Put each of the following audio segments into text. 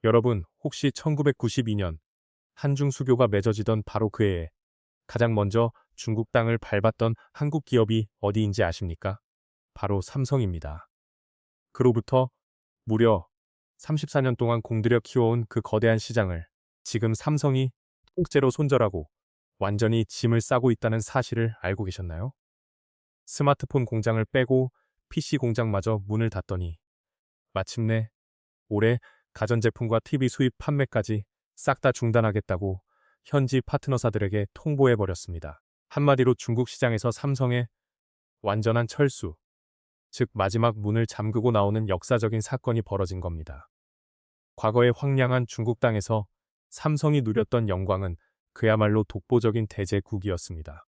여러분, 혹시 1992년 한중 수교가 맺어지던 바로 그 해에 가장 먼저 중국 땅을 밟았던 한국 기업이 어디인지 아십니까? 바로 삼성입니다. 그로부터 무려 34년 동안 공들여 키워온 그 거대한 시장을 지금 삼성이 통째로 손절하고 완전히 짐을 싸고 있다는 사실을 알고 계셨나요? 스마트폰 공장을 빼고 PC 공장마저 문을 닫더니 마침내 올해 가전제품과 TV 수입 판매까지 싹 다 중단하겠다고 현지 파트너사들에게 통보해버렸습니다. 한마디로 중국 시장에서 삼성의 완전한 철수, 즉 마지막 문을 잠그고 나오는 역사적인 사건이 벌어진 겁니다. 과거의 황량한 중국 땅에서 삼성이 누렸던 영광은 그야말로 독보적인 대제국이었습니다.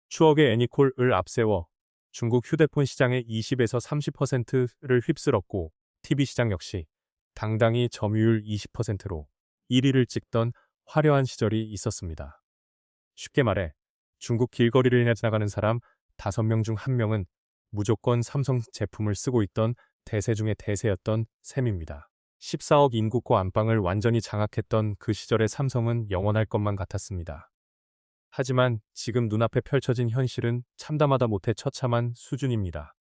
추억의 애니콜을 앞세워 중국 휴대폰 시장의 20에서 30%를 휩쓸었고 TV 시장 역시 당당히 점유율 20%로 1위를 찍던 화려한 시절이 있었습니다. 쉽게 말해 중국 길거리를 지나가는 사람 5명 중 1명은 무조건 삼성 제품을 쓰고 있던 대세 중의 대세였던 셈입니다. 14억 인구코 안방을 완전히 장악했던 그 시절의 삼성은 영원할 것만 같았습니다. 하지만 지금 눈앞에 펼쳐진 현실은 참담하다 못해 처참한 수준입니다.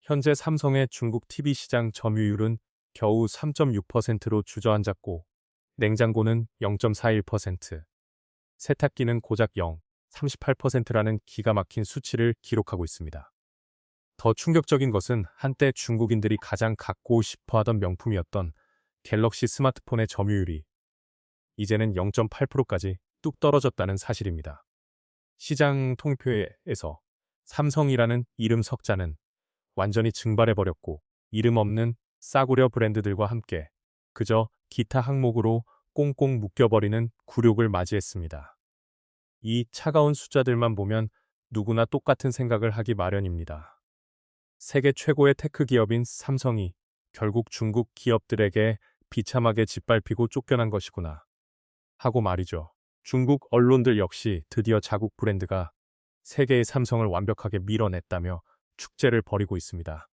현재 삼성의 중국 TV 시장 점유율은 겨우 3.6%로 주저앉았고 냉장고는 0.41%, 세탁기는 고작 38%라는 기가 막힌 수치를 기록하고 있습니다. 더 충격적인 것은 한때 중국인들이 가장 갖고 싶어하던 명품이었던 갤럭시 스마트폰의 점유율이 이제는 0.8%까지 뚝 떨어졌다는 사실입니다. 시장 통계에서 삼성이라는 이름 석자는 완전히 증발해버렸고 이름 없는 싸구려 브랜드들과 함께 그저 기타 항목으로 꽁꽁 묶여버리는 굴욕을 맞이했습니다. 이 차가운 숫자들만 보면 누구나 똑같은 생각을 하기 마련입니다. 세계 최고의 테크 기업인 삼성이 결국 중국 기업들에게 비참하게 짓밟히고 쫓겨난 것이구나 하고 말이죠. 중국 언론들 역시 드디어 자국 브랜드가 세계의 삼성을 완벽하게 밀어냈다며 축제를 벌이고 있습니다.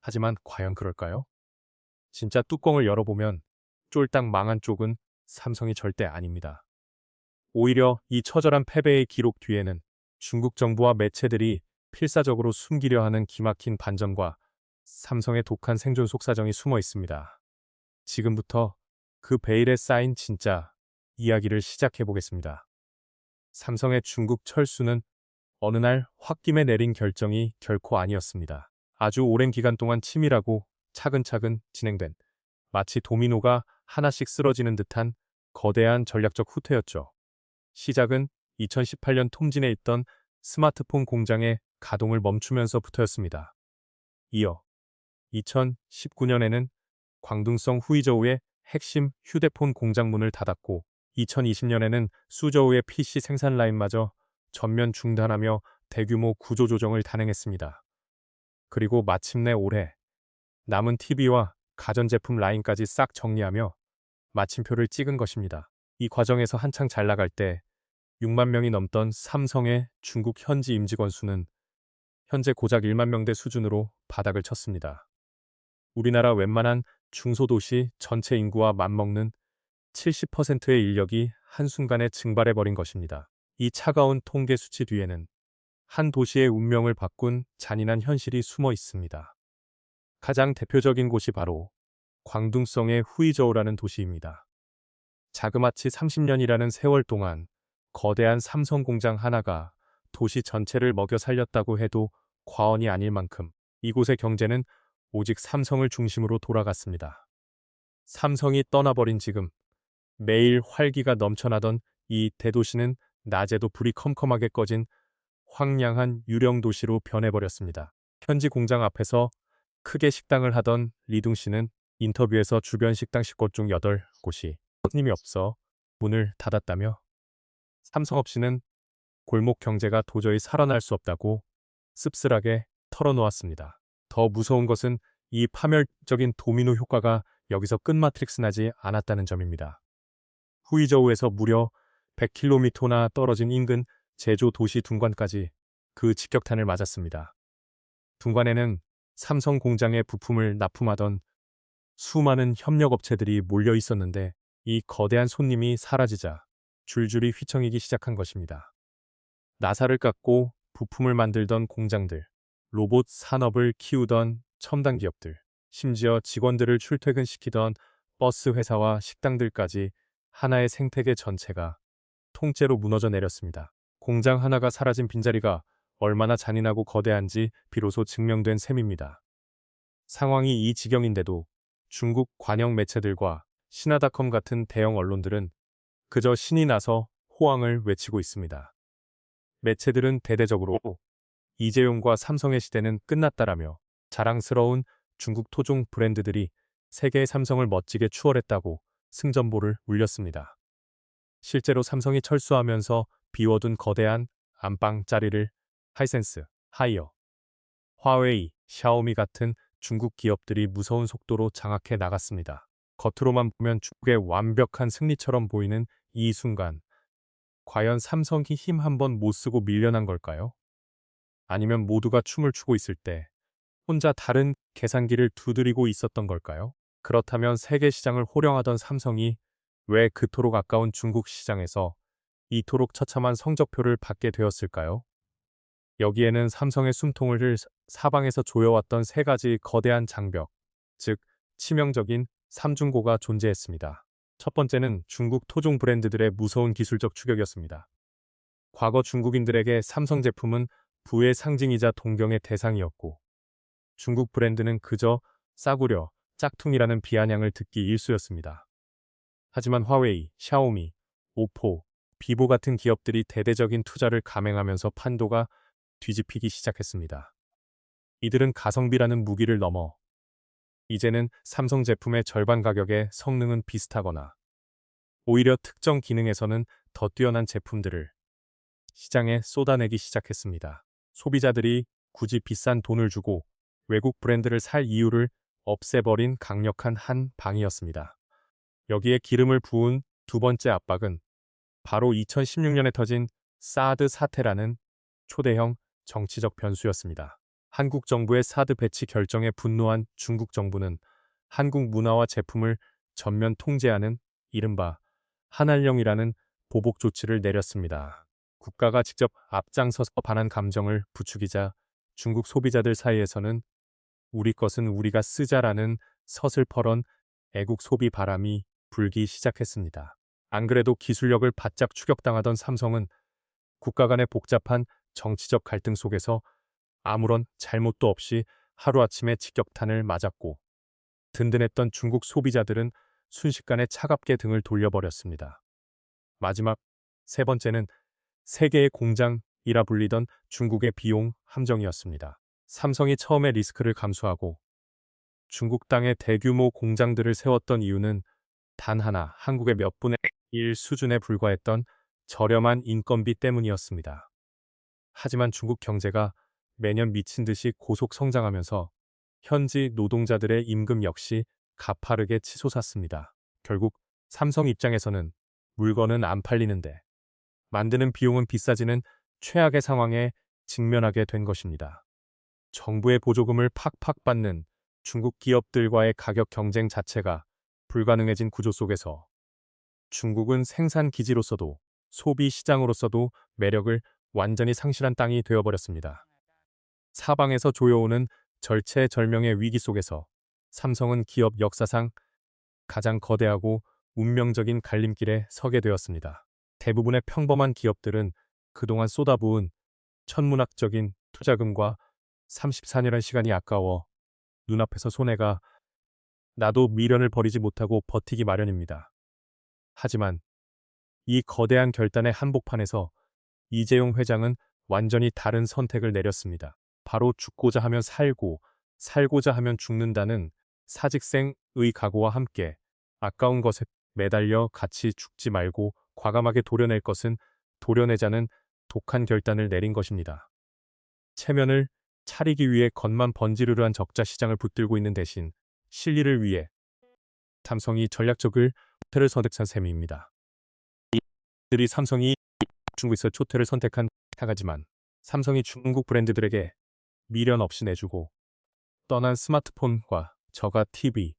하지만 과연 그럴까요? 진짜 뚜껑을 열어보면 쫄딱 망한 쪽은 삼성이 절대 아닙니다. 오히려 이 처절한 패배의 기록 뒤에는 중국 정부와 매체들이 필사적으로 숨기려 하는 기막힌 반전과 삼성의 독한 생존 속사정이 숨어 있습니다. 지금부터 그 베일에 쌓인 진짜 이야기를 시작해 보겠습니다. 삼성의 중국 철수는 어느 날 홧김에 내린 결정이 결코 아니었습니다. 아주 오랜 기간 동안 치밀하고 차근차근 진행된 마치 도미노가 하나씩 쓰러지는 듯한 거대한 전략적 후퇴였죠. 시작은 2018년 톰진에 있던 스마트폰 공장의 가동을 멈추면서부터였습니다. 이어 2019년에는 광둥성 후이저우의 핵심 휴대폰 공장 문을 닫았고 2020년에는 수저우의 PC 생산 라인마저 전면 중단하며 대규모 구조조정을 단행했습니다. 그리고 마침내 올해 남은 TV와 가전제품 라인까지 싹 정리하며 마침표를 찍은 것입니다. 이 과정에서 한창 잘 나갈 때 6만 명이 넘던 삼성의 중국 현지 임직원 수는 현재 고작 1만 명대 수준으로 바닥을 쳤습니다. 우리나라 웬만한 중소도시 전체 인구와 맞먹는 70%의 인력이 한순간에 증발해버린 것입니다. 이 차가운 통계 수치 뒤에는 한 도시의 운명을 바꾼 잔인한 현실이 숨어 있습니다. 가장 대표적인 곳이 바로 광둥성의 후이저우라는 도시입니다. 자그마치 30년이라는 세월 동안 거대한 삼성 공장 하나가 도시 전체를 먹여 살렸다고 해도 과언이 아닐 만큼 이곳의 경제는 오직 삼성을 중심으로 돌아갔습니다. 삼성이 떠나버린 지금 매일 활기가 넘쳐나던 이 대도시는 낮에도 불이 컴컴하게 꺼진 황량한 유령 도시로 변해버렸습니다. 현지 공장 앞에서 크게 식당을 하던 리둥 씨는 인터뷰에서 주변 식당 10곳 중 8곳이 손님이 없어 문을 닫았다며 삼성 없이는 골목 경제가 도저히 살아날 수 없다고 씁쓸하게 털어놓았습니다. 더 무서운 것은 이 파멸적인 도미노 효과가 여기서 끝마트릭스 나지 않았다는 점입니다. 후이저우에서 무려 100km나 떨어진 인근 제조 도시 둥관까지 그 직격탄을 맞았습니다. 둥관에는 삼성 공장의 부품을 납품하던 수많은 협력업체들이 몰려 있었는데 이 거대한 손님이 사라지자 줄줄이 휘청이기 시작한 것입니다. 나사를 깎고 부품을 만들던 공장들, 로봇 산업을 키우던 첨단 기업들, 심지어 직원들을 출퇴근시키던 버스 회사와 식당들까지 하나의 생태계 전체가 통째로 무너져 내렸습니다. 공장 하나가 사라진 빈자리가 얼마나 잔인하고 거대한지 비로소 증명된 셈입니다. 상황이 이 지경인데도 중국 관영 매체들과 신화닷컴 같은 대형 언론들은 그저 신이 나서 호황을 외치고 있습니다. 매체들은 대대적으로 이재용과 삼성의 시대는 끝났다라며 자랑스러운 중국 토종 브랜드들이 세계의 삼성을 멋지게 추월했다고 승전보를 울렸습니다. 실제로 삼성이 철수하면서 비워둔 거대한 안방 자리를 하이센스, 하이어, 화웨이, 샤오미 같은 중국 기업들이 무서운 속도로 장악해 나갔습니다. 겉으로만 보면 중국의 완벽한 승리처럼 보이는 이 순간, 과연 삼성이 힘 한번 못 쓰고 밀려난 걸까요? 아니면 모두가 춤을 추고 있을 때 혼자 다른 계산기를 두드리고 있었던 걸까요? 그렇다면 세계 시장을 호령하던 삼성이 왜 그토록 아까운 중국 시장에서 이토록 처참한 성적표를 받게 되었을까요? 여기에는 삼성의 숨통을 사방에서 조여왔던 세 가지 거대한 장벽, 즉 치명적인 삼중고가 존재했습니다. 첫 번째는 중국 토종 브랜드들의 무서운 기술적 추격이었습니다. 과거 중국인들에게 삼성 제품은 부의 상징이자 동경의 대상이었고, 중국 브랜드는 그저 싸구려, 짝퉁이라는 비아냥을 듣기 일쑤였습니다. 하지만 화웨이, 샤오미, 오포, 비보 같은 기업들이 대대적인 투자를 감행하면서 판도가 뒤집히기 시작했습니다. 이들은 가성비라는 무기를 넘어 이제는 삼성 제품의 절반 가격에 성능은 비슷하거나 오히려 특정 기능에서는 더 뛰어난 제품들을 시장에 쏟아내기 시작했습니다. 소비자들이 굳이 비싼 돈을 주고 외국 브랜드를 살 이유를 없애버린 강력한 한 방이었습니다. 여기에 기름을 부은 두 번째 압박은 바로 2016년에 터진 사드 사태라는 초대형 정치적 변수였습니다. 한국 정부의 사드 배치 결정에 분노한 중국 정부는 한국 문화와 제품을 전면 통제하는 이른바 한한령이라는 보복 조치를 내렸습니다. 국가가 직접 앞장서서 반한 감정을 부추기자 중국 소비자들 사이에서는 우리 것은 우리가 쓰자라는 서슬퍼런 애국 소비 바람이 불기 시작했습니다. 안 그래도 기술력을 바짝 추격당하던 삼성은 국가 간의 복잡한 정치적 갈등 속에서 아무런 잘못도 없이 하루아침에 직격탄을 맞았고, 든든했던 중국 소비자들은 순식간에 차갑게 등을 돌려버렸습니다. 마지막 세 번째는 세계의 공장이라 불리던 중국의 비용 함정이었습니다. 삼성이 처음에 리스크를 감수하고 중국 땅에 대규모 공장들을 세웠던 이유는 단 하나, 한국의 몇 분의 1 수준에 불과했던 저렴한 인건비 때문이었습니다. 하지만 중국 경제가 매년 미친 듯이 고속 성장하면서 현지 노동자들의 임금 역시 가파르게 치솟았습니다. 결국 삼성 입장에서는 물건은 안 팔리는데 만드는 비용은 비싸지는 최악의 상황에 직면하게 된 것입니다. 정부의 보조금을 팍팍 받는 중국 기업들과의 가격 경쟁 자체가 불가능해진 구조 속에서 중국은 생산 기지로서도 소비 시장으로서도 매력을 완전히 상실한 땅이 되어버렸습니다. 사방에서 조여오는 절체절명의 위기 속에서 삼성은 기업 역사상 가장 거대하고 운명적인 갈림길에 서게 되었습니다. 대부분의 평범한 기업들은 그동안 쏟아부은 천문학적인 투자금과 34년의 시간이 아까워 눈앞에서 손해가 나도 미련을 버리지 못하고 버티기 마련입니다. 하지만 이 거대한 결단의 한복판에서 이재용 회장은 완전히 다른 선택을 내렸습니다. 바로 죽고자 하면 살고, 살고자 하면 죽는다는 사직생의 각오와 함께 아까운 것에 매달려 같이 죽지 말고 과감하게 도려낼 것은 도려내자는 독한 결단을 내린 것입니다. 체면을 차리기 위해 겉만 번지르르한 적자 시장을 붙들고 있는 대신 실리를 위해 삼성이 전략적을 초퇴를 선택한 셈입니다. 이들이 삼성이 중국에서 초퇴를 선택한 하지만 삼성이 중국 브랜드들에게 미련 없이 내주고 떠난 스마트폰과 저가 TV,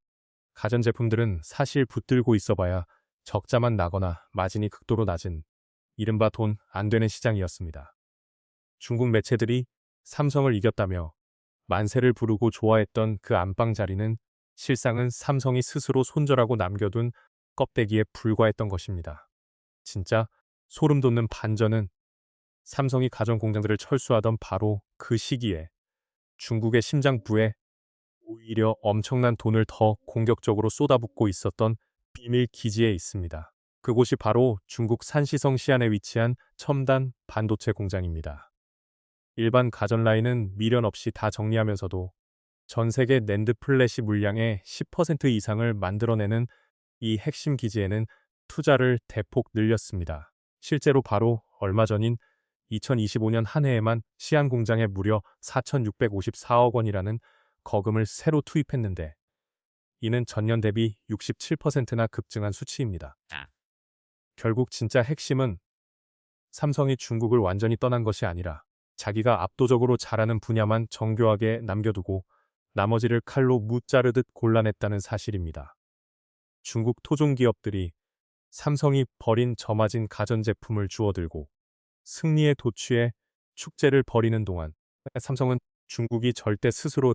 가전제품들은 사실 붙들고 있어봐야 적자만 나거나 마진이 극도로 낮은 이른바 돈 안 되는 시장이었습니다. 중국 매체들이 삼성을 이겼다며 만세를 부르고 좋아했던 그 안방 자리는 실상은 삼성이 스스로 손절하고 남겨둔 껍데기에 불과했던 것입니다. 진짜 소름 돋는 반전은 삼성이 가전 공장들을 철수하던 바로 그 시기에 중국의 심장부에 오히려 엄청난 돈을 더 공격적으로 쏟아붓고 있었던 비밀 기지에 있습니다. 그곳이 바로 중국 산시성 시안에 위치한 첨단 반도체 공장입니다. 일반 가전 라인은 미련 없이 다 정리하면서도 전 세계 낸드 플래시 물량의 10% 이상을 만들어내는 이 핵심 기지에는 투자를 대폭 늘렸습니다. 실제로 바로 얼마 전인 2025년 한 해에만 시안 공장에 무려 4,654억 원이라는 거금을 새로 투입했는데 이는 전년 대비 67%나 급증한 수치입니다. 결국 진짜 핵심은 삼성이 중국을 완전히 떠난 것이 아니라 자기가 압도적으로 잘하는 분야만 정교하게 남겨두고 나머지를 칼로 무자르듯 골라냈다는 사실입니다. 중국 토종 기업들이 삼성이 버린 저마진 가전제품을 주워들고 승리에 도취해 축제를 벌이는 동안 삼성은 중국이 절대 스스로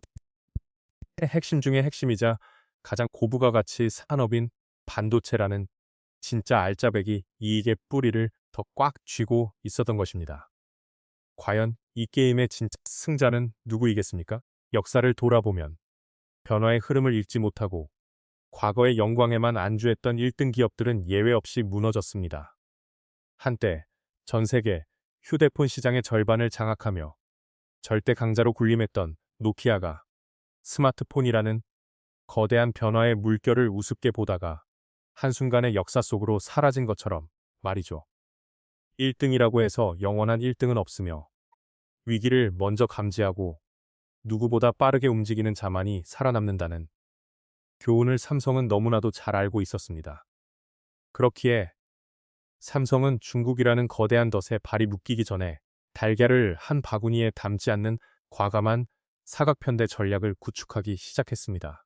핵심 중의 핵심이자 가장 고부가 가치 산업인 반도체라는 진짜 알짜배기 이익의 뿌리를 더 꽉 쥐고 있었던 것입니다. 과연 이 게임의 진짜 승자는 누구이겠습니까? 역사를 돌아보면 변화의 흐름을 읽지 못하고 과거의 영광에만 안주했던 1등 기업들은 예외 없이 무너졌습니다. 한때 전 세계 휴대폰 시장의 절반을 장악하며 절대 강자로 군림했던 노키아가 스마트폰이라는 거대한 변화의 물결을 우습게 보다가 한순간에 역사 속으로 사라진 것처럼 말이죠. 1등이라고 해서 영원한 1등은 없으며 위기를 먼저 감지하고 누구보다 빠르게 움직이는 자만이 살아남는다는 교훈을 삼성은 너무나도 잘 알고 있었습니다. 그렇기에 삼성은 중국이라는 거대한 덫에 발이 묶이기 전에 달걀을 한 바구니에 담지 않는 과감한 사각편대 전략을 구축하기 시작했습니다.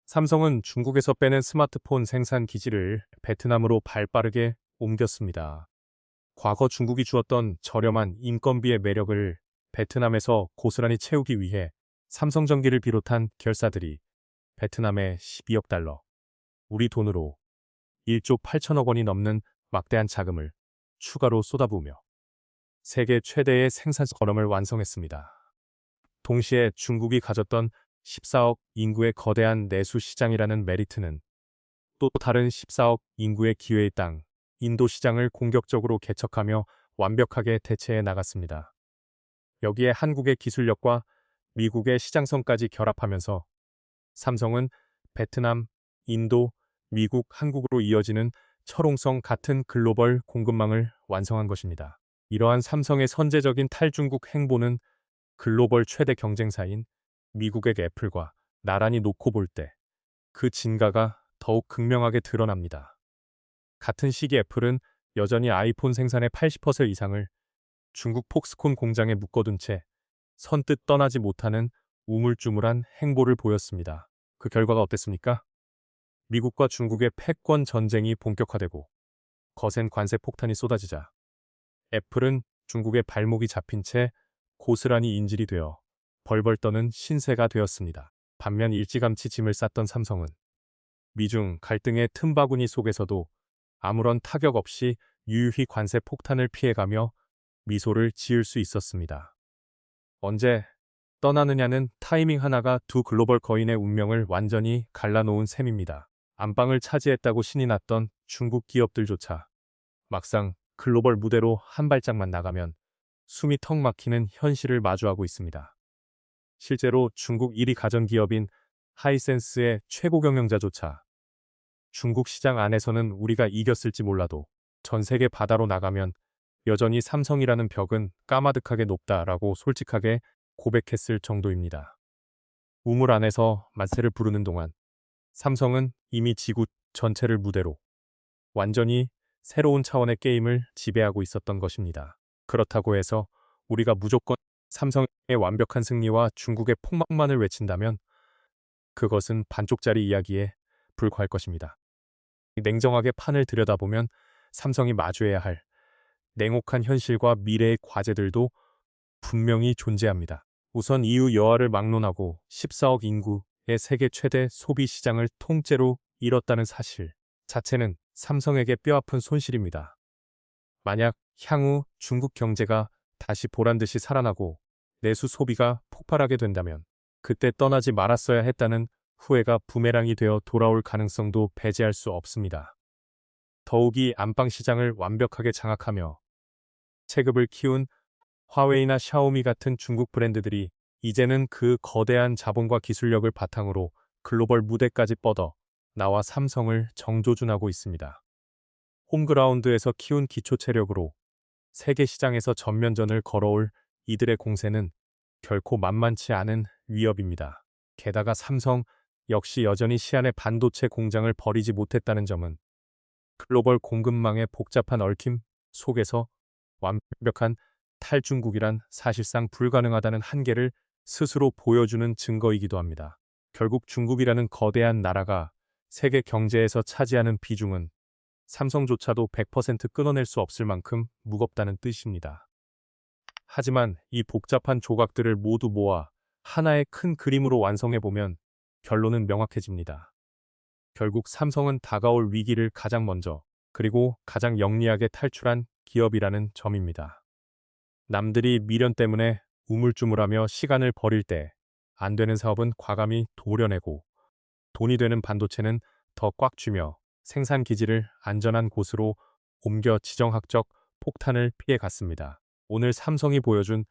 삼성은 중국에서 빼낸 스마트폰 생산 기지를 베트남으로 발빠르게 옮겼습니다. 과거 중국이 주었던 저렴한 인건비의 매력을 베트남에서 고스란히 채우기 위해 삼성전기를 비롯한 결사들이 베트남에 12억 달러, 우리 돈으로 1조 8천억 원이 넘는 막대한 자금을 추가로 쏟아부으며 세계 최대의 생산 걸음을 완성했습니다. 동시에 중국이 가졌던 14억 인구의 거대한 내수 시장이라는 메리트는 또 다른 14억 인구의 기회의 땅, 인도 시장을 공격적으로 개척하며 완벽하게 대체해 나갔습니다. 여기에 한국의 기술력과 미국의 시장성까지 결합하면서 삼성은 베트남, 인도, 미국, 한국으로 이어지는 철옹성 같은 글로벌 공급망을 완성한 것입니다. 이러한 삼성의 선제적인 탈중국 행보는 글로벌 최대 경쟁사인 미국의 애플과 나란히 놓고 볼 때 그 진가가 더욱 극명하게 드러납니다. 같은 시기 애플은 여전히 아이폰 생산의 80% 이상을 중국 폭스콘 공장에 묶어둔 채 선뜻 떠나지 못하는 우물쭈물한 행보를 보였습니다. 그 결과가 어땠습니까? 미국과 중국의 패권 전쟁이 본격화되고 거센 관세 폭탄이 쏟아지자 애플은 중국의 발목이 잡힌 채 고스란히 인질이 되어 벌벌 떠는 신세가 되었습니다. 반면 일찌감치 짐을 쌌던 삼성은 미중 갈등의 틈바구니 속에서도 아무런 타격 없이 유유히 관세 폭탄을 피해가며 미소를 지을 수 있었습니다. 언제 떠나느냐는 타이밍 하나가 두 글로벌 거인의 운명을 완전히 갈라놓은 셈입니다. 안방을 차지했다고 신이 났던 중국 기업들조차 막상 글로벌 무대로 한 발짝만 나가면 숨이 턱 막히는 현실을 마주하고 있습니다. 실제로 중국 1위 가전기업인 하이센스의 최고 경영자조차 중국 시장 안에서는 우리가 이겼을지 몰라도 전 세계 바다로 나가면 여전히 삼성이라는 벽은 까마득하게 높다라고 솔직하게 고백했을 정도입니다. 우물 안에서 만세를 부르는 동안 삼성은 이미 지구 전체를 무대로 완전히 새로운 차원의 게임을 지배하고 있었던 것입니다. 그렇다고 해서 우리가 무조건 삼성의 완벽한 승리와 중국의 폭망만을 외친다면 그것은 반쪽짜리 이야기에 불과할 것입니다. 냉정하게 판을 들여다보면 삼성이 마주해야 할 냉혹한 현실과 미래의 과제들도 분명히 존재합니다. 우선 EU 여하를 막론하고 14억 인구의 세계 최대 소비 시장을 통째로 잃었다는 사실 자체는 삼성에게 뼈아픈 손실입니다. 만약 향후 중국 경제가 다시 보란듯이 살아나고 내수 소비가 폭발하게 된다면 그때 떠나지 말았어야 했다는 후회가 부메랑이 되어 돌아올 가능성도 배제할 수 없습니다. 더욱이 안방 시장을 완벽하게 장악하며 체급을 키운 화웨이나 샤오미 같은 중국 브랜드들이 이제는 그 거대한 자본과 기술력을 바탕으로 글로벌 무대까지 뻗어 나와 삼성을 정조준하고 있습니다. 홈그라운드에서 키운 기초 체력으로 세계 시장에서 전면전을 걸어올 이들의 공세는 결코 만만치 않은 위협입니다. 게다가 삼성 역시 여전히 시안의 반도체 공장을 버리지 못했다는 점은 글로벌 공급망의 복잡한 얽힘 속에서 완벽한 탈중국이란 사실상 불가능하다는 한계를 스스로 보여주는 증거이기도 합니다. 결국 중국이라는 거대한 나라가 세계 경제에서 차지하는 비중은 삼성조차도 100% 끊어낼 수 없을 만큼 무겁다는 뜻입니다. 하지만 이 복잡한 조각들을 모두 모아 하나의 큰 그림으로 완성해보면 결론은 명확해집니다. 결국 삼성은 다가올 위기를 가장 먼저 그리고 가장 영리하게 탈출한 기업이라는 점입니다. 남들이 미련 때문에 우물쭈물하며 시간을 버릴 때 안 되는 사업은 과감히 도려내고 돈이 되는 반도체는 더 꽉 쥐며 생산 기지를 안전한 곳으로 옮겨 지정학적 폭탄을 피해 갔습니다. 오늘 삼성이 보여준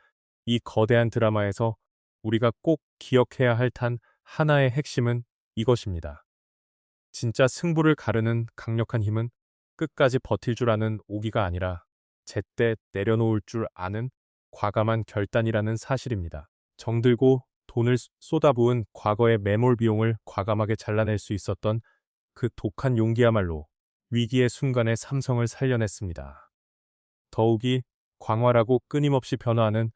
이 거대한 드라마에서 우리가 꼭 기억해야 할 단 하나의 핵심은 이것입니다. 진짜 승부를 가르는 강력한 힘은 끝까지 버틸 줄 아는 오기가 아니라 제때 내려놓을 줄 아는 과감한 결단이라는 사실입니다. 정들고 돈을 쏟아부은 과거의 매몰 비용을 과감하게 잘라낼 수 있었던 그 독한 용기야말로 위기의 순간에 삼성을 살려냈습니다. 더욱이 광활하고 끊임없이 변화하는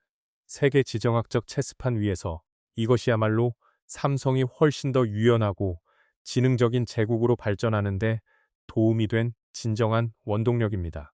세계 지정학적 체스판 위에서 이것이야말로 삼성이 훨씬 더 유연하고 지능적인 제국으로 발전하는 데 도움이 된 진정한 원동력입니다.